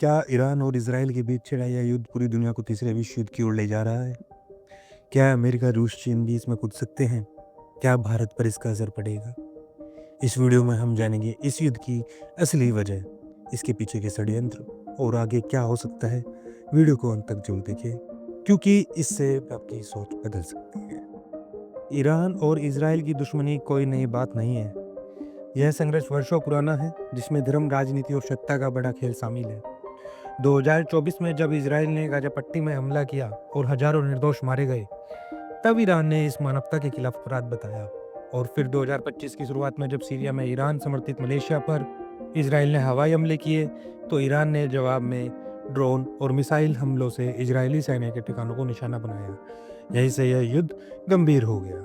क्या ईरान और इजराइल के बीच छिड़ा यह युद्ध पूरी दुनिया को तीसरे विश्व युद्ध की ओर ले जा रहा है? क्या अमेरिका, रूस, चीन भी इसमें कूद सकते हैं? क्या भारत पर इसका असर पड़ेगा? इस वीडियो में हम जानेंगे इस युद्ध की असली वजह, इसके पीछे के षड्यंत्र और आगे क्या हो सकता है। वीडियो को अंत तक जरूर देखिए, क्योंकि इससे आपकी सोच बदल सकती है। ईरान और इजराइल की दुश्मनी कोई नई बात नहीं है। यह संघर्ष वर्षों पुराना है, जिसमें धर्म, राजनीति और सत्ता का बड़ा खेल शामिल है। 2024 में जब इजराइल ने गाजा पट्टी में हमला किया और हजारों निर्दोष मारे गए, तब ईरान ने इस मानवता के खिलाफ अपराध बताया। और फिर 2025 की शुरुआत में जब सीरिया में ईरान समर्थित मलेशिया पर इजराइल ने हवाई हमले किए, तो ईरान ने जवाब में ड्रोन और मिसाइल हमलों से इजरायली सैन्य के ठिकानों को निशाना बनाया। यही से यह युद्ध गंभीर हो गया।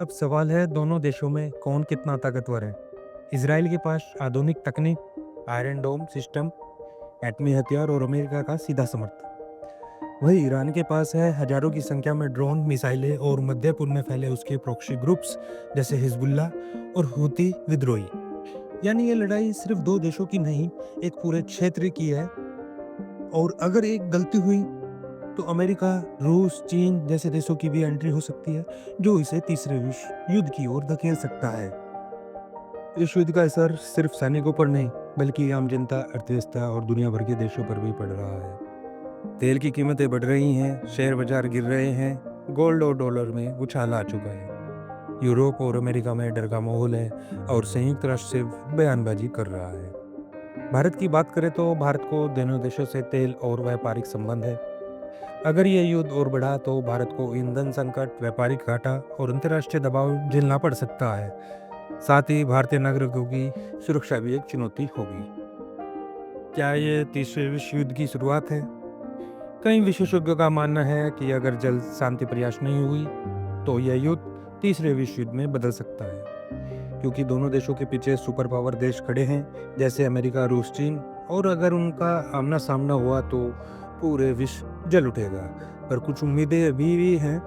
अब सवाल है, दोनों देशों में कौन कितना ताकतवर है? इजराइल के पास आधुनिक तकनीक, आयरन डोम सिस्टम, एटमी हथियार और अमेरिका का सीधा समर्थन। वही ईरान के पास है हजारों की संख्या में ड्रोन, मिसाइलें और मध्य पूर्व में फैले उसके प्रॉक्सी ग्रुप्स जैसे हिजबुल्ला और हूती विद्रोही। यानी ये लड़ाई सिर्फ दो देशों की नहीं, एक पूरे क्षेत्र की है। और अगर एक गलती हुई तो अमेरिका, रूस, चीन जैसे देशों की भी एंट्री हो सकती है, जो इसे तीसरे विश्व युद्ध की ओर धकेल सकता है। इस युद्ध का असर सिर्फ सैनिकों पर नहीं, बल्कि आम जनता, अर्थव्यवस्था और दुनिया भर के देशों पर भी पड़ रहा है। तेल की कीमतें बढ़ रही हैं, शेयर बाजार गिर रहे हैं, गोल्ड और डॉलर में उछाल आ चुका है। यूरोप और अमेरिका में डर का माहौल है और संयुक्त राष्ट्र से बयानबाजी कर रहा है। भारत की बात करें तो भारत को दोनों देशों से तेल और व्यापारिक संबंध है। अगर यह युद्ध और बढ़ा तो भारत को ईंधन संकट, व्यापारिक घाटा और अंतर्राष्ट्रीय दबाव झेलना पड़ सकता है। साथ ही भारतीय नागरिकों की सुरक्षा भी एक चुनौती होगी। क्या ये तीसरे विश्व युद्ध की शुरुआत है? कई विशेषज्ञों का मानना है कि अगर जल्द शांति प्रयास नहीं हुई तो यह युद्ध तीसरे विश्व युद्ध में बदल सकता है, क्योंकि दोनों देशों के पीछे सुपर पावर देश खड़े हैं, जैसे अमेरिका, रूस, चीन। और अगर उनका आमना सामना हुआ तो पूरे विश्व जल उठेगा। पर कुछ उम्मीदें अभी भी हैं,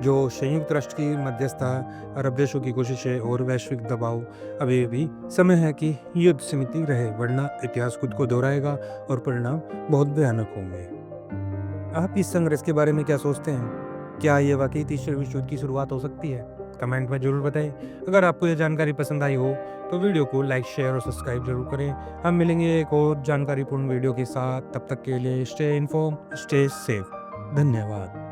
जो संयुक्त राष्ट्र की मध्यस्थता, अरब देशों की कोशिशें और वैश्विक दबाव। अभी भी समय है कि युद्ध सीमित रहे, वरना इतिहास खुद को दोहराएगा और परिणाम बहुत भयानक होंगे। आप इस संघर्ष के बारे में क्या सोचते हैं? क्या ये वाकई तीसरे विश्व युद्ध की शुरुआत हो सकती है? कमेंट में जरूर बताएं। अगर आपको ये जानकारी पसंद आई हो तो वीडियो को लाइक, शेयर और सब्सक्राइब जरूर करें। हम मिलेंगे एक और जानकारीपूर्ण वीडियो के साथ। तब तक के लिए स्टे इन्फॉर्म, स्टे सेफ। धन्यवाद।